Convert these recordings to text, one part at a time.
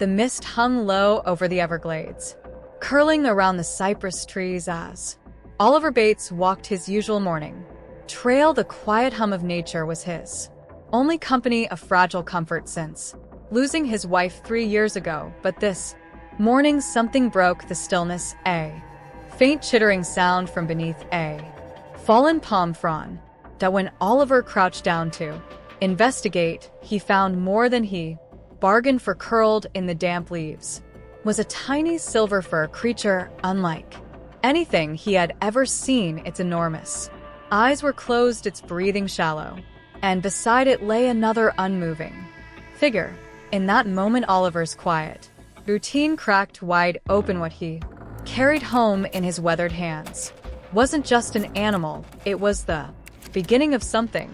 The mist hung low over the Everglades, curling around the cypress trees as Oliver Bates walked his usual morning trail. The quiet hum of nature was his only company, a fragile comfort since losing his wife 3 years ago. But this morning something broke the stillness, a faint chittering sound from beneath a fallen palm frond, that when Oliver crouched down to investigate, he found more than he bargained for. Curled in the damp leaves was a tiny silver fur creature unlike anything he had ever seen. Its enormous eyes were closed, its breathing shallow, and beside it lay another unmoving figure. In that moment, Oliver's quiet routine cracked wide open. What he carried home in his weathered hands wasn't just an animal, it was the beginning of something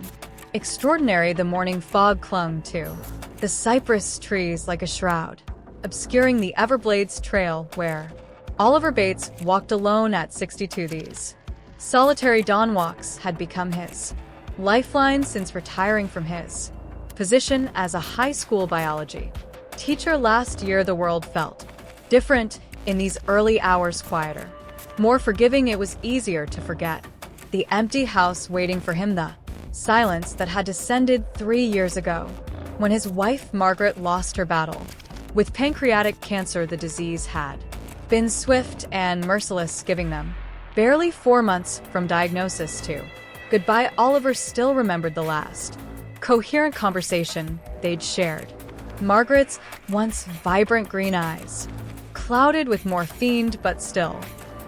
extraordinary. The morning fog clung to the cypress trees like a shroud, obscuring the Everglades trail where Oliver Bates walked alone at 62. These solitary dawn walks had become his lifeline since retiring from his position as a high school biology teacher last year. The world felt different in these early hours, quieter, more forgiving. It was easier to forget the empty house waiting for him, the silence that had descended 3 years ago when his wife Margaret lost her battle with pancreatic cancer. The disease had been swift and merciless, giving them barely 4 months from diagnosis to goodbye. Oliver still remembered the last coherent conversation they'd shared. Margaret's once vibrant green eyes, clouded with morphine but still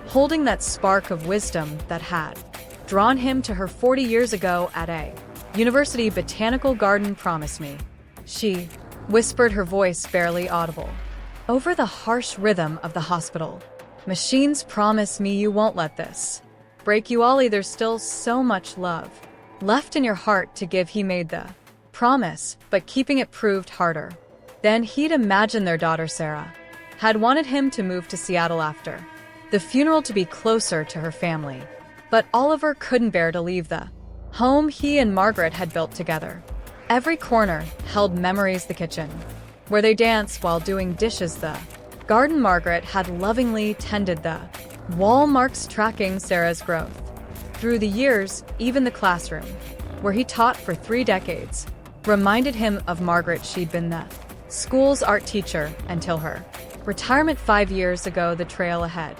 holding that spark of wisdom that had drawn him to her 40 years ago at a university botanical garden. Promise me, she whispered, her voice barely audible over the harsh rhythm of the hospital machines. Promise me you won't let this break you, Ollie. There's still so much love left in your heart to give. He made the promise, but keeping it proved harder than he'd imagined. Their daughter Sarah had wanted him to move to Seattle after the funeral to be closer to her family, but Oliver couldn't bear to leave the home he and Margaret had built together. Every corner held memories: the kitchen where they danced while doing dishes, the garden Margaret had lovingly tended, the wall marks tracking Sarah's growth through the years. Even the classroom where he taught for 3 decades reminded him of Margaret. She'd been the school's art teacher until her retirement 5 years ago. The trail ahead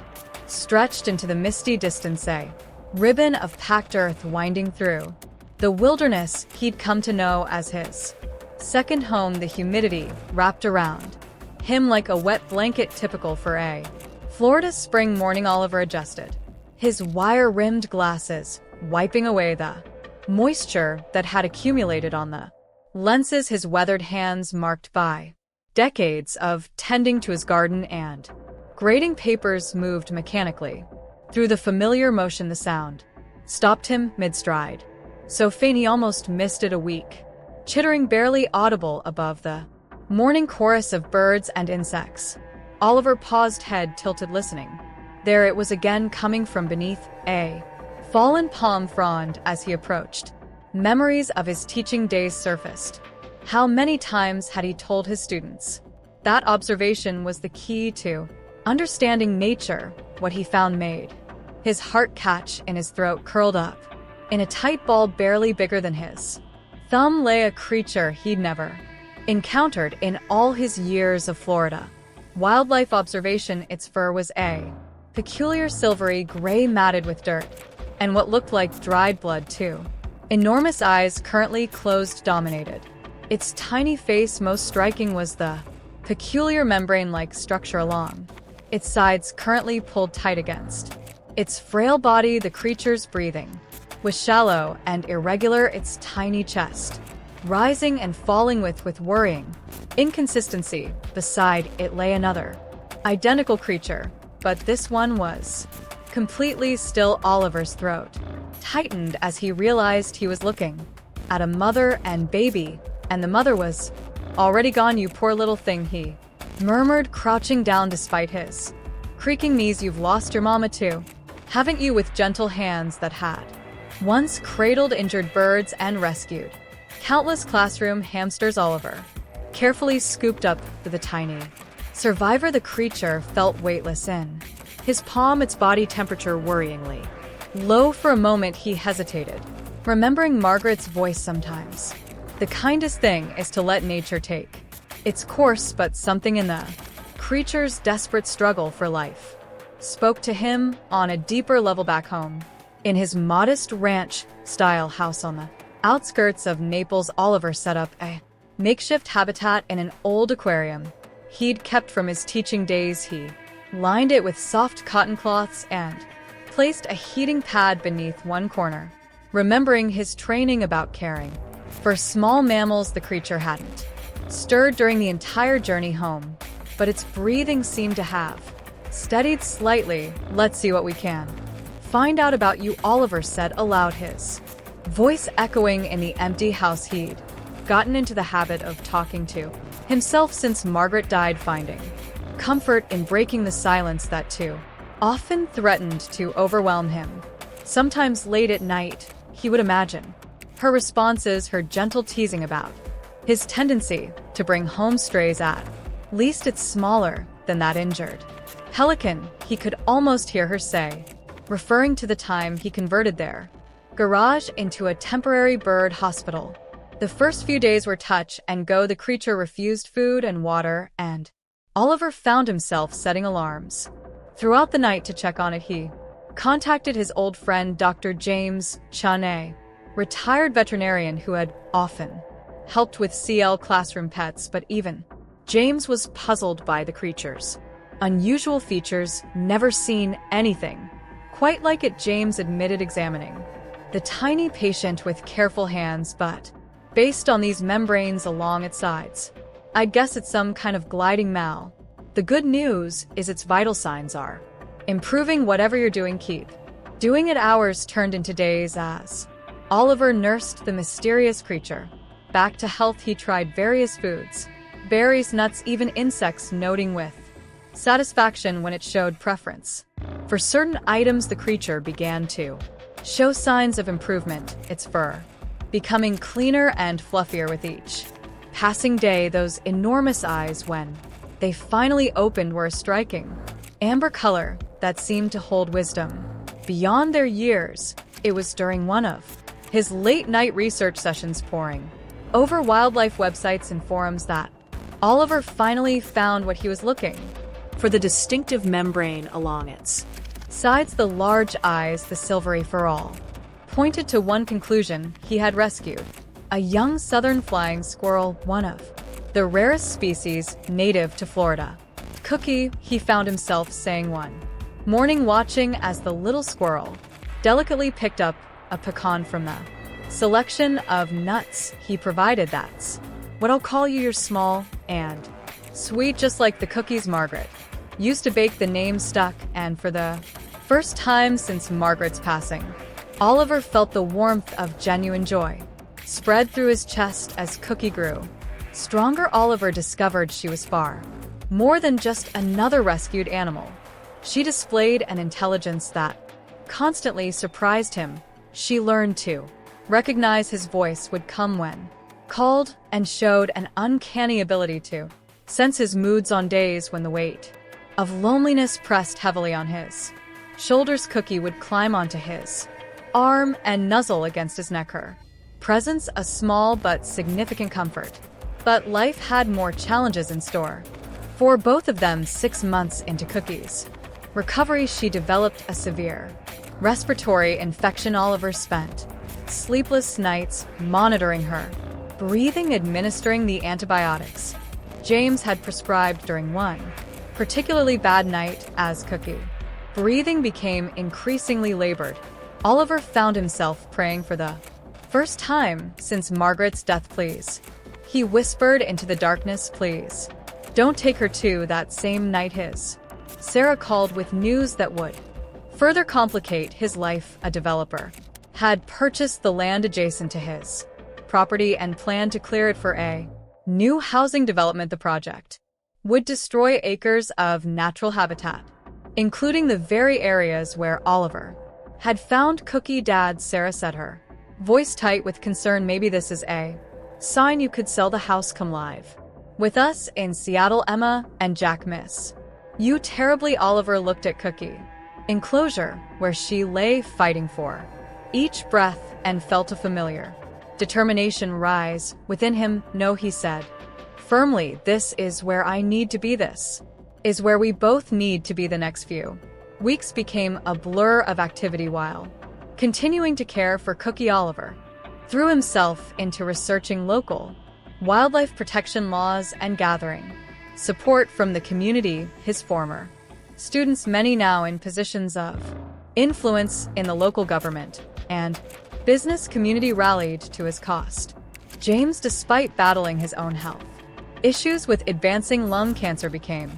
stretched into the misty distance, a ribbon of packed earth winding through the wilderness he'd come to know as his second home. The humidity wrapped around him like a wet blanket, typical for a Florida spring morning. Oliver adjusted his wire-rimmed glasses, wiping away the moisture that had accumulated on the lenses. His weathered hands, marked by decades of tending to his garden and grading papers, moved mechanically through the familiar motion. The sound stopped him mid-stride, so faint he almost missed it. A weak chittering barely audible above the morning chorus of birds and insects. Oliver paused, head tilted, listening. There it was again, coming from beneath a fallen palm frond. As he approached, memories of his teaching days surfaced. How many times had he told his students that observation was the key to understanding nature? What he found made his heart catch in his throat. Curled up in a tight ball barely bigger than his thumb lay a creature he'd never encountered in all his years of Florida wildlife observation. Its fur was a peculiar silvery gray, matted with dirt, and what looked like dried blood. 2 enormous eyes, currently closed, dominated its tiny face. Most striking was the peculiar membrane-like structure along its sides, currently pulled tight against its frail body. The creature's breathing was shallow and irregular, its tiny chest rising and falling with worrying inconsistency. Beside it lay another identical creature, but this one was completely still. Oliver's throat tightened as he realized he was looking at a mother and baby, and the mother was already gone. You poor little thing, he murmured, crouching down despite his creaking knees. You've lost your mama too, haven't you? With gentle hands that had once cradled injured birds and rescued countless classroom hamsters, Oliver carefully scooped up the tiny Survivor the creature felt weightless in his palm, its body temperature worryingly low. For a moment he hesitated, remembering Margaret's voice sometimes. The kindest thing is to let nature take its course, but something in the creature's desperate struggle for life spoke to him on a deeper level. Back home, in his modest ranch-style house on the outskirts of Naples, Oliver set up a makeshift habitat in an old aquarium he'd kept from his teaching days. He lined it with soft cotton cloths and placed a heating pad beneath one corner, remembering his training about caring for small mammals. The creature hadn't stirred during the entire journey home, but its breathing seemed to have steadied slightly. "Let's see what we can find out about you," Oliver said aloud, his voice echoing in the empty house. He'd gotten into the habit of talking to himself since Margaret died, finding comfort in breaking the silence that too often threatened to overwhelm him. Sometimes late at night, he would imagine her responses, her gentle teasing about his tendency to bring home strays. At least it's smaller than that injured pelican, he could almost hear her say, referring to the time he converted their garage into a temporary bird hospital. The first few days were touch and go. The creature refused food and water, and Oliver found himself setting alarms throughout the night to check on it. He contacted his old friend Dr. James Chaney, retired veterinarian who had often helped with CL classroom pets, but even James was puzzled by the creature's unusual features. Never seen anything quite like it, James admitted, examining the tiny patient with careful hands. But based on these membranes along its sides, I'd guess it's some kind of gliding mal. The good news is its vital signs are improving. Whatever you're doing, keep doing it. Hours turned into days as Oliver nursed the mysterious creature back to health. He tried various foods, berries, nuts, even insects, noting with satisfaction when it showed preference for certain items. The creature began to show signs of improvement, its fur becoming cleaner and fluffier with each passing day. Those enormous eyes, when they finally opened, were a striking amber color that seemed to hold wisdom beyond their years. It was during one of his late-night research sessions, poring over wildlife websites and forums, that Oliver finally found what he was looking for: the distinctive membrane along its sides. The large eyes, the silvery fur, all pointed to one conclusion: he had rescued a young southern flying squirrel, one of the rarest species native to Florida. "Cookie," he found himself saying one morning, watching as the little squirrel delicately picked up a pecan from the selection of nuts he provided. "That's what I'll call you. You're small and sweet, just like the cookies Margaret used to bake." The name stuck, and for the first time since Margaret's passing, Oliver felt the warmth of genuine joy spread through his chest as Cookie grew stronger. Oliver discovered she was far more than just another rescued animal. She displayed an intelligence that constantly surprised him. She learned to recognize his voice would come when called, and showed an uncanny ability to sense his moods on days when the weight of loneliness pressed heavily on his shoulders. Cookie would climb onto his arm and nuzzle against his neck, her presence a small but significant comfort. But life had more challenges in store for both of them. 6 months into Cookie's recovery, she developed a severe respiratory infection. Oliver spent sleepless nights monitoring her breathing, administering the antibiotics James had prescribed. During one particularly bad night, as Cookie breathing became increasingly labored, Oliver found himself praying for the first time since Margaret's death. "Please," he whispered into the darkness, "please don't take her too." That same night, his Sarah called with news that would further complicate his life. A developer had purchased the land adjacent to his property and planned to clear it for a new housing development. The project would destroy acres of natural habitat, including the very areas where Oliver had found Cookie. "Dad," Sarah said, her voice tight with concern, "maybe this is a sign you could sell the house. Come live With us in Seattle, Emma and Jack miss you terribly. Oliver looked at Cookie. Enclosure, where she lay fighting for each breath, and felt a familiar determination rise within him. No, he said firmly, this is where I need to be. This is where we both need to be. The next few weeks became a blur of activity while continuing to care for Cookie. Oliver threw himself into researching local wildlife protection laws and gathering support from the community. His former students, many now in positions of influence in the local government and business community, rallied to his cause. James, despite battling his own health issues with advancing lung cancer, became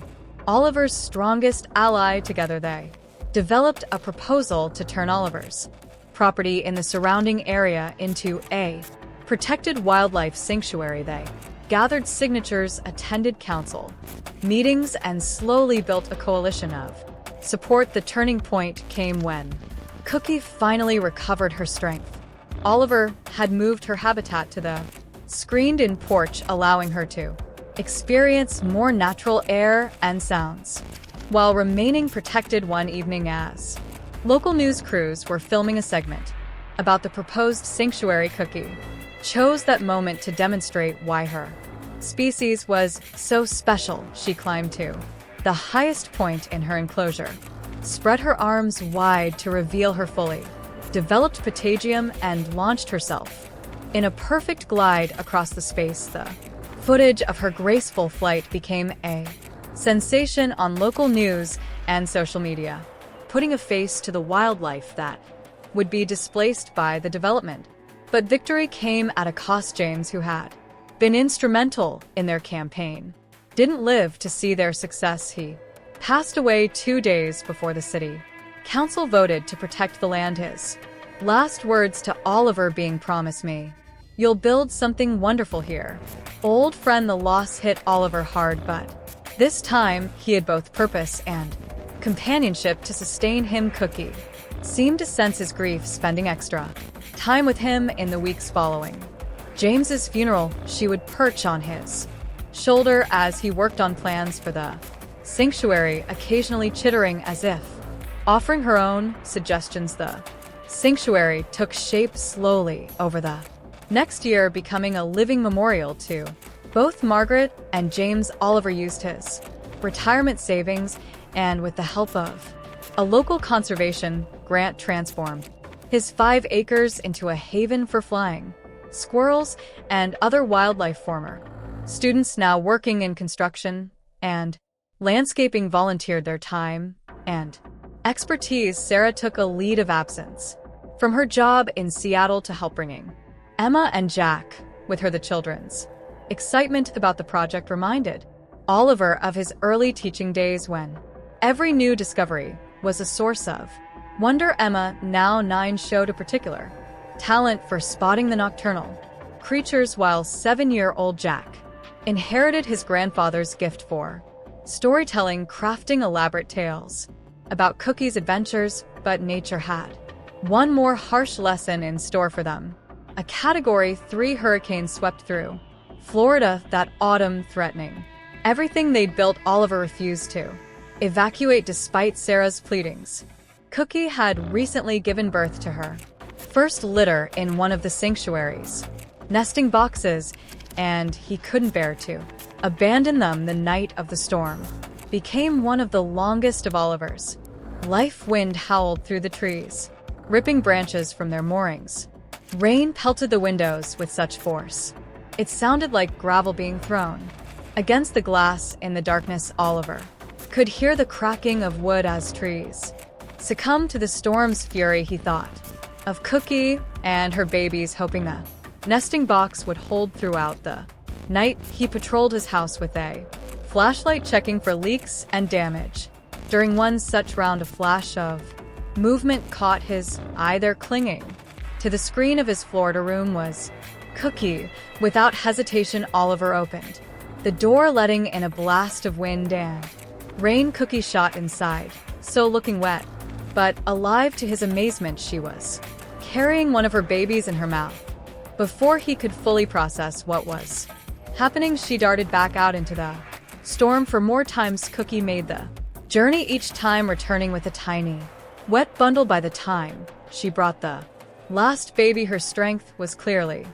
Oliver's strongest ally. Together they developed a proposal to turn Oliver's property in the surrounding area into a protected wildlife sanctuary. They gathered signatures, attended council meetings, and slowly built a coalition of support. The turning point came when Cookie finally recovered her strength. Oliver had moved her habitat to the screened-in porch, allowing her to experience more natural air and sounds, while remaining protected. One evening, as local news crews were filming a segment about the proposed sanctuary, Cookie chose that moment to demonstrate why her species was so special. She climbed to the highest point in her enclosure, spread her arms wide to reveal her fully developed patagium, and launched herself in a perfect glide across the space. The footage of her graceful flight became a sensation on local news and social media, putting a face to the wildlife that would be displaced by the development. But victory came at a cost. James, who had been instrumental in their campaign, didn't live to see their success. He passed away 2 days before the city council voted to protect the land. His last words to Oliver being, "Promise me you'll build something wonderful here." Old friend, the loss hit Oliver hard, but this time he had both purpose and companionship to sustain him. Cookie seemed to sense his grief, spending extra time with him in the weeks following James's funeral. She would perch on his shoulder as he worked on plans for the sanctuary, occasionally chittering as if offering her own suggestions. The sanctuary took shape slowly over the next year, becoming a living memorial to both Margaret and James. Oliver used his retirement savings and, with the help of a local conservation grant, transformed his 5 acres into a haven for flying squirrels and other wildlife. Former students now working in construction and landscaping volunteered their time and expertise. Sarah took a leave of absence from her job in Seattle to help bringing Emma and Jack with her. The children's excitement about the project reminded Oliver of his early teaching days, when every new discovery was a source of wonder. Emma, now 9, showed a particular talent for spotting the nocturnal creatures, while 7-year-old Jack inherited his grandfather's gift for storytelling, crafting elaborate tales about Cookie's adventures. But nature had one more harsh lesson in store for them. A Category 3 hurricane swept through Florida that autumn, threatening everything they'd built. Oliver refused to evacuate despite Sarah's pleadings. Cookie had recently given birth to her first litter in one of the sanctuary's nesting boxes, and he couldn't bear to abandon them. The night of the storm became one of the longest of Oliver's life. Wind howled through the trees, ripping branches from their moorings. Rain pelted the windows with such force it sounded like gravel being thrown against the glass. In the darkness, Oliver could hear the cracking of wood as trees succumbed to the storm's fury. He thought of Cookie and her babies, hoping the nesting box would hold throughout the night. He patrolled his house with a flashlight, checking for leaks and damage. During one such round, a flash of movement caught his eye. There, clinging to the screen of his Florida room, was Cookie. Without hesitation, Oliver opened the door, letting in a blast of wind and rain. Cookie shot inside, so looking wet but alive. To his amazement, she was carrying one of her babies in her mouth. Before he could fully process what was Happening, she darted back out into the storm for more times. Cookie made the journey, each time returning with a tiny, wet bundle. By the time she brought the last baby, her strength was clearly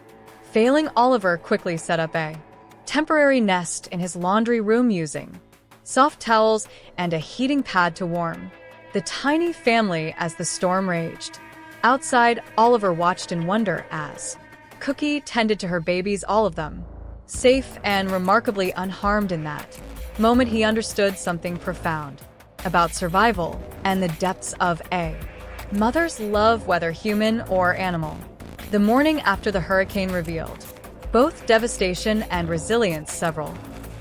failing. Oliver quickly set up a temporary nest in his laundry room using soft towels and a heating pad to warm the tiny family as the storm raged. Outside, Oliver watched in wonder as Cookie tended to her babies, all of them safe and remarkably unharmed. In that moment, he understood something profound about survival and the depths of a mother's love, whether human or animal. The morning after the hurricane revealed both devastation and resilience. Several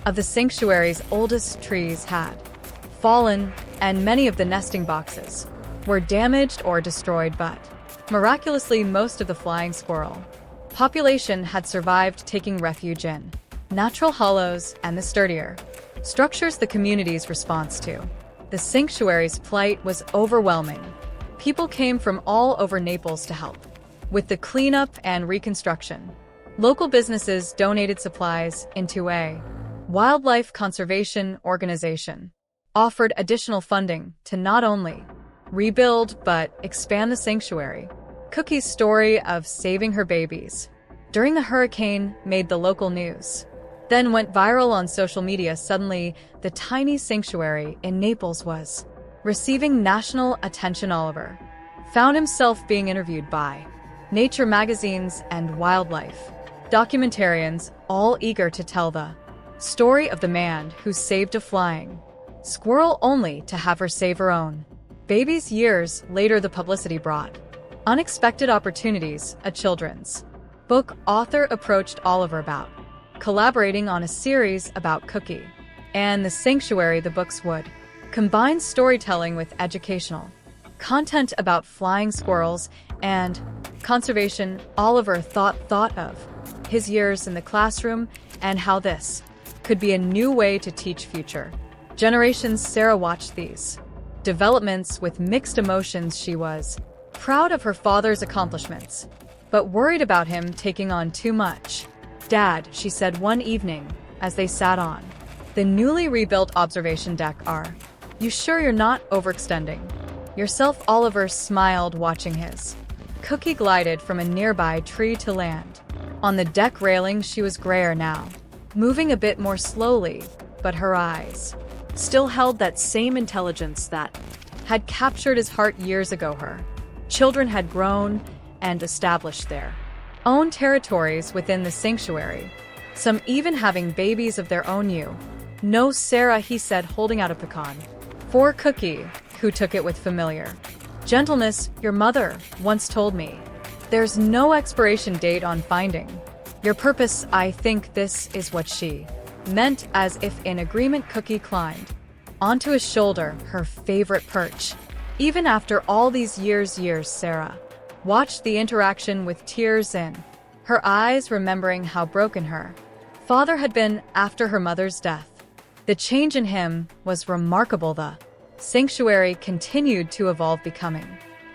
of the sanctuary's oldest trees had fallen, and many of the nesting boxes were damaged or destroyed, but miraculously, most of the flying squirrel population had survived, taking refuge in natural hollows and the sturdier structures. The community's response to the sanctuary's plight was overwhelming. People came from all over Naples to help with the cleanup and reconstruction. Local businesses donated supplies into a wildlife conservation organization, offered additional funding to not only rebuild but expand the sanctuary. Cookie's story of saving her babies during the hurricane made the local news, then went viral on social media. Suddenly, the tiny sanctuary in Naples was receiving national attention. Oliver found himself being interviewed by nature magazines and wildlife documentarians, all eager to tell the story of the man who saved a flying squirrel only to have her save her own babies. Years later, the publicity brought unexpected opportunities. A children's book author approached Oliver about collaborating on a series about Cookie and the sanctuary. The books would combine storytelling with educational content about flying squirrels and conservation. Oliver thought of his years in the classroom and how this could be a new way to teach future generations. Sarah watched these developments with mixed emotions. She was proud of her father's accomplishments, but worried about him taking on too much. "Dad," she said one evening as they sat on the newly rebuilt observation deck, "are you sure you're not overextending yourself?" Oliver smiled, watching his Cookie glided from a nearby tree to land on the deck railing. She was grayer now, moving a bit more slowly, but her eyes still held that same intelligence that had captured his heart years ago. Her children had grown and established their own territories within the sanctuary, some even having babies of their own. "You know, Sarah," he said, holding out a pecan for Cookie, who took it with familiar gentleness, "your mother once told me there's no expiration date on finding your purpose." I think this is what she meant. As if in agreement, Cookie climbed onto his shoulder, her favorite perch. Even after all these years, Sarah watched the interaction with tears in her eyes, remembering how broken her father had been after her mother's death. The change in him was remarkable. The sanctuary continued to evolve, becoming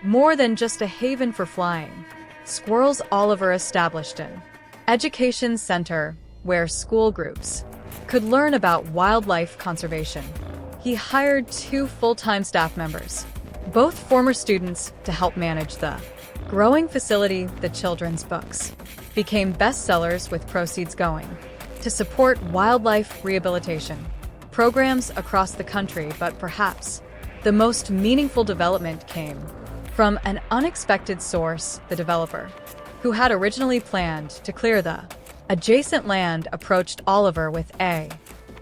more than just a haven for flying squirrels. Oliver established an education center where school groups could learn about wildlife conservation. He hired 2 full-time staff members, both former students, to help manage the growing facility. The children's books became bestsellers, with proceeds going to support wildlife rehabilitation programs across the country. But perhaps the most meaningful development came from an unexpected source. The developer, who had originally planned to clear the adjacent land, approached Oliver with a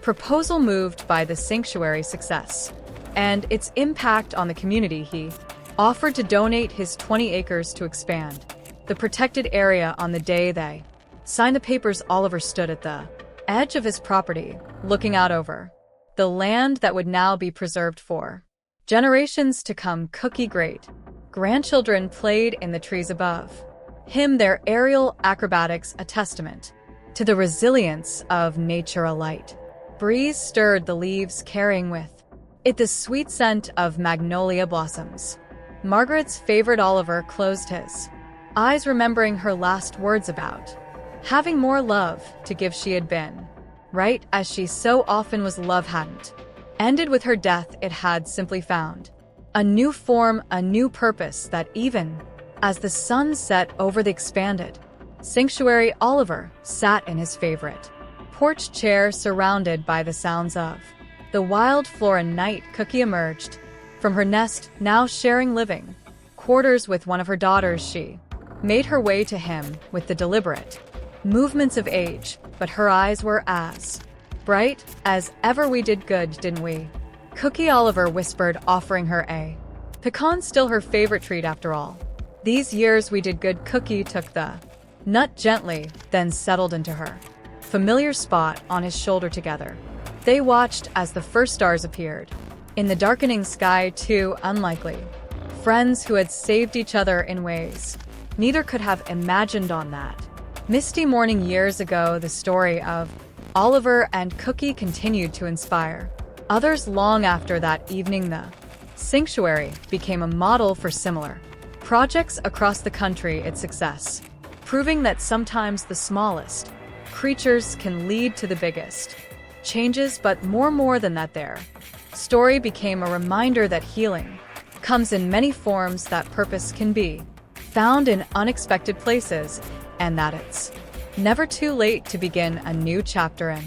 proposal. Moved by the sanctuary's success and its impact on the community, he offered to donate his 20 acres to expand the protected area. On the day they signed the papers, Oliver stood at the edge of his property, looking out over the land that would now be preserved for generations to come. Cookie great-grandchildren played in the trees above him, their aerial acrobatics a testament to the resilience of nature. A light breeze stirred the leaves, carrying with it the sweet scent of magnolia blossoms. Margaret's favorite. Oliver closed his eyes, remembering her last words about having more love to give she had been. Right as she so often was, love hadn't ended with her death, it had simply found a new form, a new purpose that even as the sun set over the expanded sanctuary, Oliver sat in his favorite porch chair surrounded by the sounds of the wild flora. Night Cookie emerged from her nest, now sharing living quarters with one of her daughters. She made her way to him with the deliberate movements of age, but her eyes were as bright as ever. "We did good, didn't we, Cookie?" Oliver whispered, offering her a pecan, still her favorite treat after all these years. "We did good." Cookie took the nut gently, then settled into her familiar spot on his shoulder. Together they watched as the first stars appeared in the darkening sky, two unlikely friends who had saved each other in ways neither could have imagined on that misty morning years ago. The story of Oliver and Cookie continued to inspire others long after that evening. The sanctuary became a model for similar projects across the country, its success proving that sometimes the smallest creatures can lead to the biggest changes. But more than that, their story became a reminder that healing comes in many forms, that purpose can be found in unexpected places, and that it's never too late to begin a new chapter in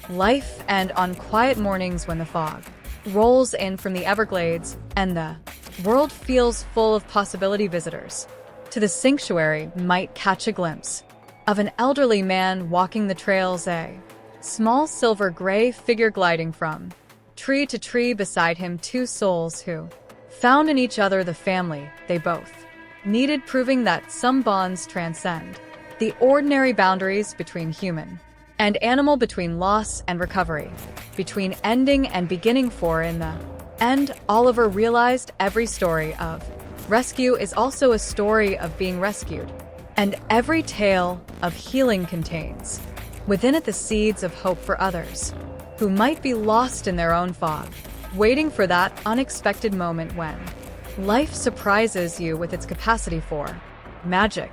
life. And on quiet mornings when the fog rolls in from the Everglades and the world feels full of possibility, visitors to the sanctuary might catch a glimpse of an elderly man walking the trails, a small silver gray figure gliding from tree to tree beside him, two souls who found in each other the family they both needed, proving that some bonds transcend the ordinary boundaries between human and animal, between loss and recovery, between ending and beginning. For in the end, Oliver realized every story of rescue is also a story of being rescued, and every tale of healing contains within it the seeds of hope for others who might be lost in their own fog, waiting for that unexpected moment when life surprises you with its capacity for magic.